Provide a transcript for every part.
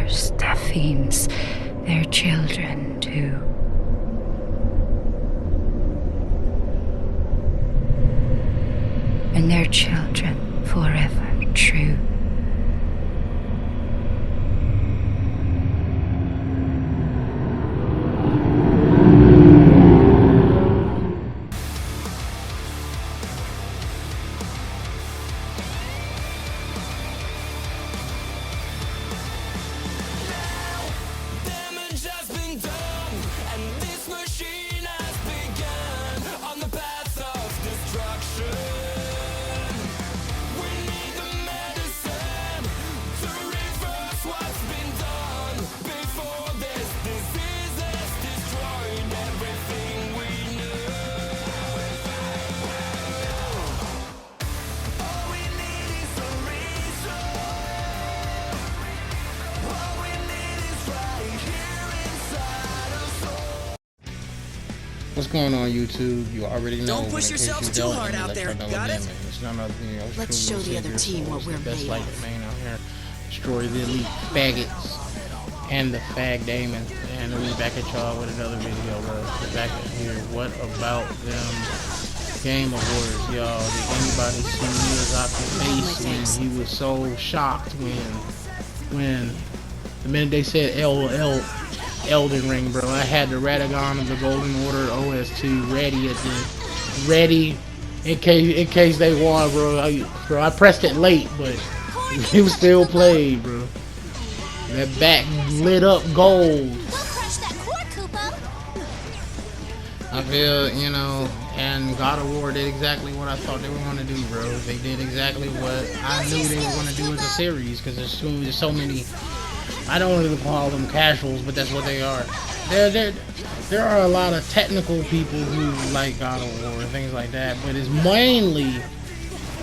warriors, death fiends, their children too. And their children forever true. What's going on, YouTube? You already know. Don't push yourselves too hard out there. Got it? Let's show the other team what we're best made light of. main out here. Destroy the elite faggots and the fag Damon. And we back at y'all with another video, bro. We're back here. What about them Game Awards, y'all? Did anybody see Miyazaki's face when he was so shocked when the minute they said Elden Ring, bro? I had the Radagon of the Golden Order OS2 ready in case they won, bro. I pressed it late, but it was still played, bro. That back lit up gold. I feel, you know, and God of War did exactly what I thought they were going to do, bro. They did exactly what I knew they were going to do as a series, because there's so many. I don't really call them casuals, but that's what they are. There are a lot of technical people who like God of War and things like that, but it's mainly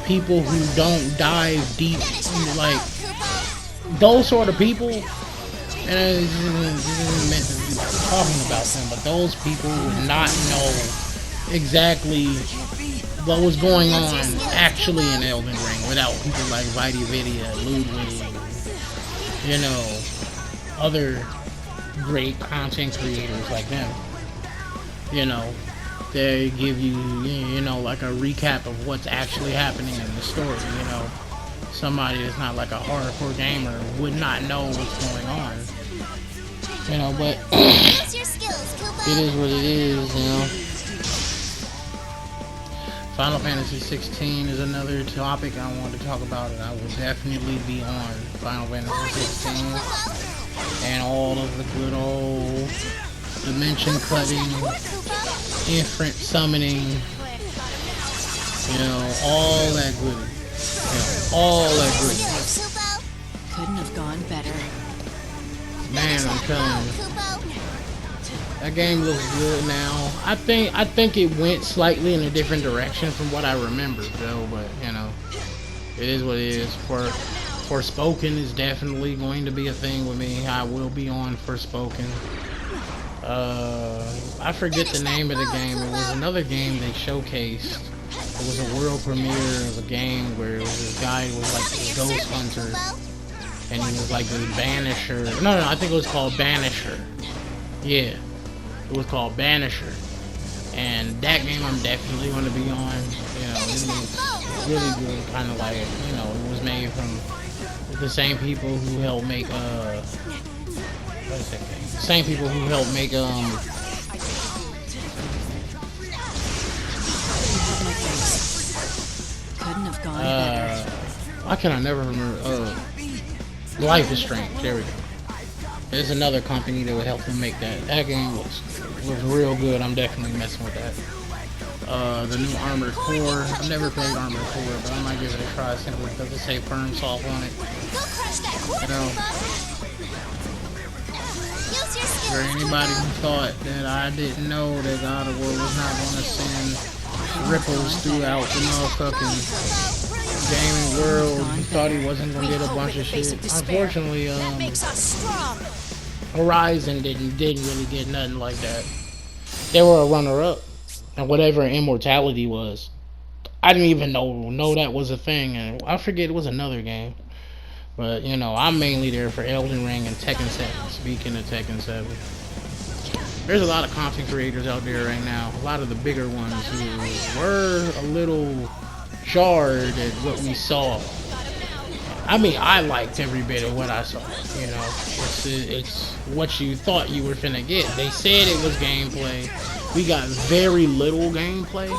people who don't dive deep, like those sort of people. And this isn't meant to be talking about them, but those people would not know exactly what was going on actually in Elden Ring without people like VidiVidia, Ludwig, you know, other great content creators like them. You know, they give you, you know, like a recap of what's actually happening in the story. You know, somebody that's not like a hardcore gamer would not know what's going on. You know, but it is what it is, you know. Final Fantasy 16 is another topic I want to talk about, and I will definitely be on Final Fantasy 16 and all of the good old dimension cutting, infinite summoning, you know, all that goodness, you know, all that goodness. Couldn't have gone better. Man, I'm telling you. That game looks good now. I think it went slightly in a different direction from what I remember, though. But you know, it is what it is. Forspoken is definitely going to be a thing with me. I will be on Forspoken. I forget the name of the game. It was another game they showcased. It was a world premiere of a game where this guy was like this ghost hunter, and he was like this banisher. No, I think it was called Banisher. Yeah. It was called Banisher, and that game I'm definitely going to be on. You know, it was really good, kind of like, you know, it was made from the same people who helped make what is that game? Same people who helped make Couldn't have gone better. why can I never remember? Life is Strange. There we go. There's another company that would help them make that. That game looks real good. I'm definitely messing with that. The new Armored Core. I've never played Armored Core, but I might give it a try simply because it say Firm Soft on it. You know, is there anybody who thought that I didn't know that God of War was not going to send ripples throughout the motherfucking gaming world? He thought he wasn't going to get a bunch of shit. Unfortunately, Horizon didn't really get nothing like that. They were a runner-up, and whatever Immortality was, I didn't even know that was a thing. And I forget, it was another game. But you know, I'm mainly there for Elden Ring and Tekken 7. Speaking of Tekken 7, there's a lot of content creators out there right now. A lot of the bigger ones who were a little jarred at what we saw. I mean, I liked every bit of what I saw. You know, it's what you thought you were finna get. They said it was gameplay. We got very little gameplay.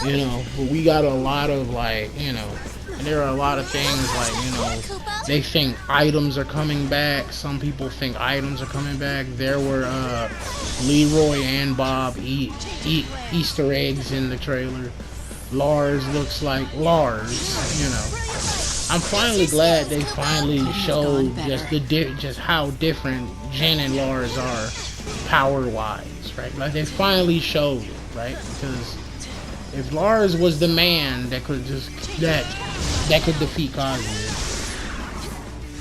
You know, but we got a lot of, like, you know, and there are a lot of things like, you know, they think items are coming back. Some people think items are coming back. There were Leroy and Bob Easter eggs in the trailer. Lars looks like Lars, you know. I'm finally glad they finally showed just how different Jin and Lars are power-wise, right? Like, they finally showed it, right? Because if Lars was the man that could just that could defeat Kazuya,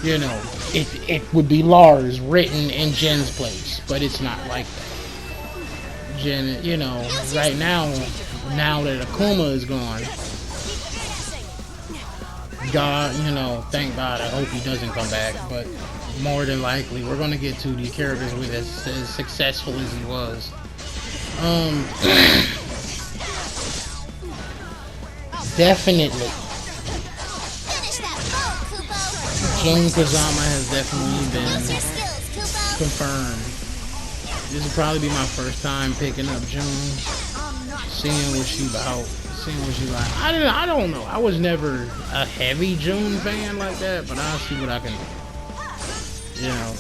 you know, it would be Lars written in Jin's place, but it's not like that. Jin, you know, right now that Akuma is gone, God, you know, thank God, I hope he doesn't come back, but more than likely, we're gonna get to the characters with as successful as he was. Definitely. Jun Kazama has definitely been confirmed. This will probably be my first time picking up Jun, seeing what she about. Seeing what she like. I don't know. I was never a heavy June fan like that, but I'll see what I can do. You know.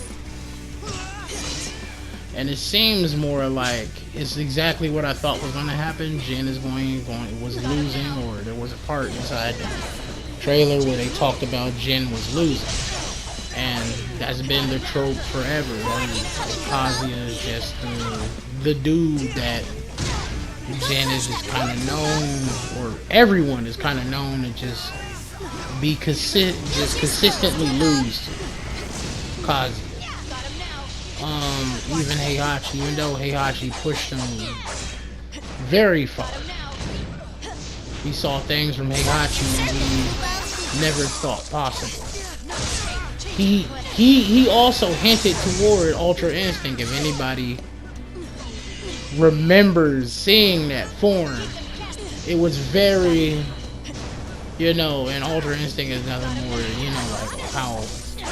And it seems more like it's exactly what I thought was gonna happen. Jin is was losing, or there was a part inside the trailer where they talked about Jin was losing. And that's been the trope forever. Kazuya is just the dude that Jin is just kind of known, or everyone is kind of known to just be consistently lose to Kazuya. Even Heihachi, even though Heihachi pushed him very far, he saw things from Heihachi that he never thought possible. He also hinted toward Ultra Instinct. If anybody remembers seeing that form, it was very, you know, and Ultra Instinct is nothing more, you know, like how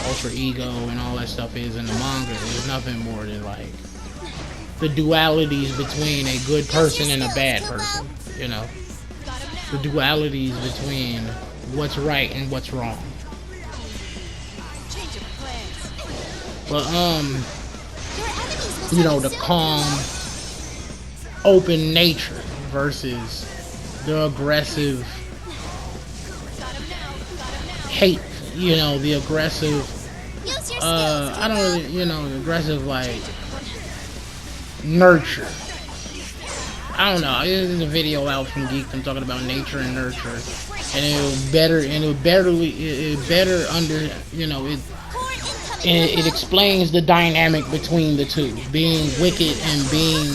Ultra Ego and all that stuff is in the manga. There's nothing more than like the dualities between a good person and a bad person, you know, the dualities between what's right and what's wrong. But you know, the calm, open nature versus the aggressive hate, you know, the aggressive I don't really, you know, the aggressive like nurture. I don't know, there's a video out from Geekdom talking about nature and nurture, and it better under, you know, it explains the dynamic between the two, being wicked and being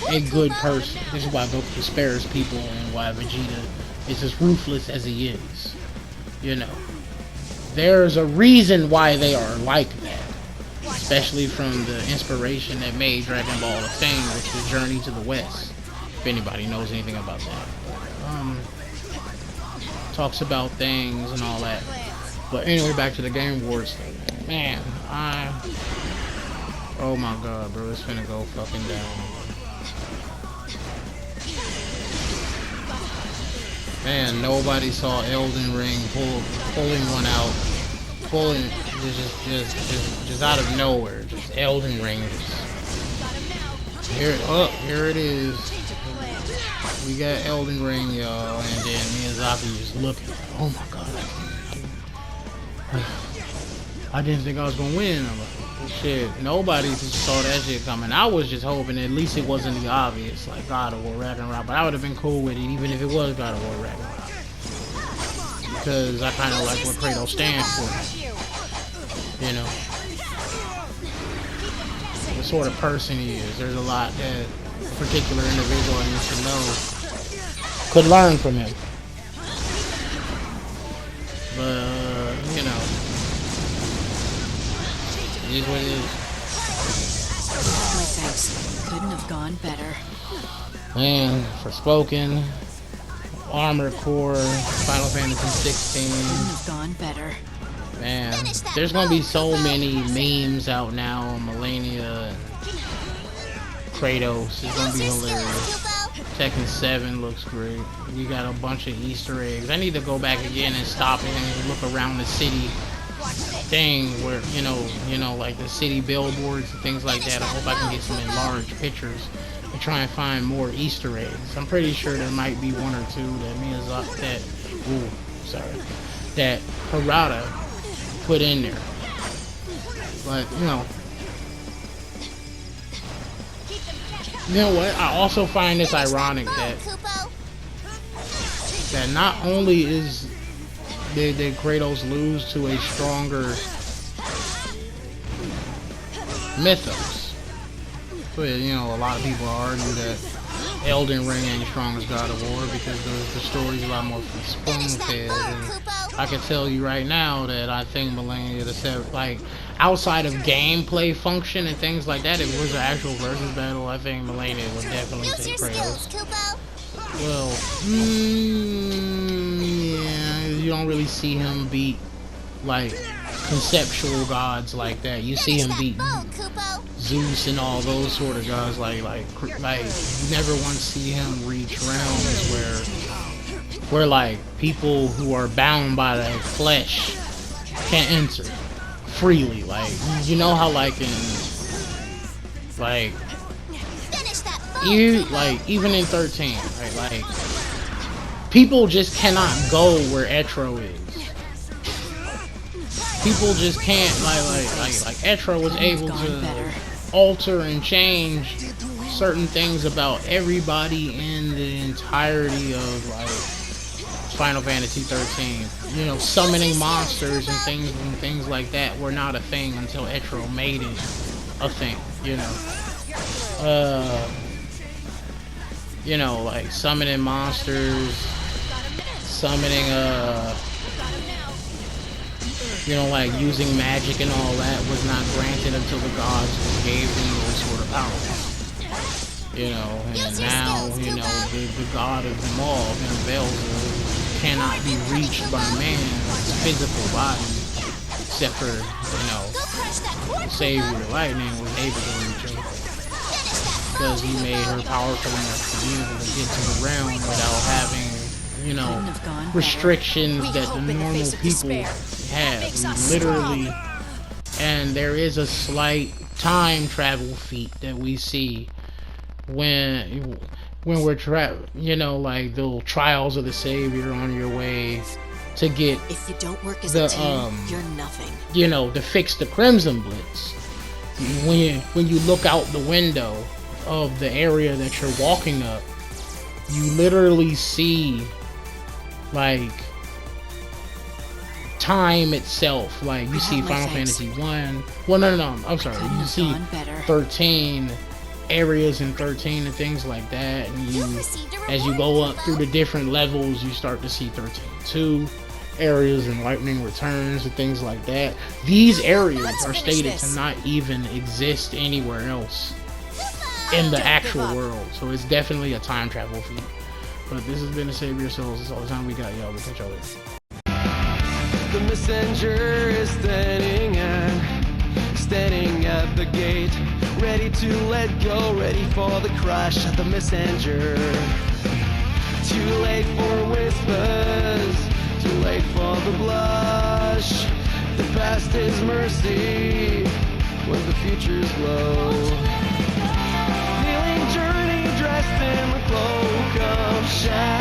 a good person. This is why Goku spares people and why Vegeta is as ruthless as he is. You know, there's a reason why they are like that, especially from the inspiration that made Dragon Ball a thing, which is Journey to the West. If anybody knows anything about that, talks about things and all that. But anyway, back to the Game Awards thing. Man, oh my god, bro, it's finna go fucking down. Man, nobody saw Elden Ring pulling one out, just out of nowhere. Just Elden Ring. Here it is. We got Elden Ring, y'all, and then Miyazaki just looking. Oh my god. I didn't think I was gonna win. I'm like, shit, nobody saw that shit coming. I was just hoping at least it wasn't the obvious, like God of War Ragnarok, but I would have been cool with it even if it was God of War Ragnarok, because I kind of like what Kratos stands for, you know, the sort of person he is. There's a lot that a particular individual you should know could learn from him, but you know. It is what it is. My thanks. Couldn't have gone better. Man, Forspoken, Armored Core, Final Fantasy 16. Couldn't have gone better. Man, there's gonna be so many memes out now on Millennia and Kratos. It's gonna be hilarious. Tekken 7 looks great. You got a bunch of Easter eggs. I need to go back again and stop and look around the city thing where, you know, like the city billboards and things like that. I hope I can get some enlarged pictures and try and find more Easter eggs. I'm pretty sure there might be one or two that Harada put in there. But, you know what? I also find this ironic that not only is did Kratos lose to a stronger mythos, but you know, a lot of people argue that Elden Ring ain't strong as God of War because the story's a lot more spoon-fed. And I can tell you right now that I think Millennia the Seventh, like outside of gameplay function and things like that, if it was an actual versus battle, I think Millennia would definitely take Kratos. Well, yeah, you don't really see him beat like conceptual gods like that. You see him beat Zeus and all those sort of gods. Like you never once see him reach realms where like people who are bound by the flesh can't enter freely. Like, you know how like in even in 13, right? Like people just cannot go where Etro is. People just can't like Etro was able to alter and change certain things about everybody in the entirety of like Final Fantasy 13. You know, summoning monsters and things like that were not a thing until Etro made it a thing, you know. You know, like summoning monsters, summoning you know, like using magic and all that was not granted until the gods gave them those sort of powers. You know, and now, you know, the god of them all, Velza, cannot be reached by man's physical body, except for, you know, Savior Lightning was able to reach him because he made her powerful enough to be able to get to the realm without having, you know, restrictions that the normal people have. Literally, and there is a slight time travel feat that we see when we're you know, like the trials of the Savior on your way to get if you don't work as a team, you're nothing. You know, to fix the Crimson Blitz. When you look out the window of the area that you're walking up, you literally see like time itself. Like you see Final Fantasy 1. Well, no, I'm sorry. You see 13 areas in 13 and things like that, and as you go up through the different levels, you start to see 13-2 areas and Lightning Returns and things like that. These areas are stated to not even exist anywhere else in the actual world, so it's definitely a time travel feat. But this has been the Savior Souls. That's all the time we got, y'all. We'll catch y'all later. The messenger is standing at the gate, ready to let go, ready for the crush of the messenger. Too late for whispers, too late for the blush. The past is mercy when the future's glow. Kneeling journey dressed in the cloak of shadow.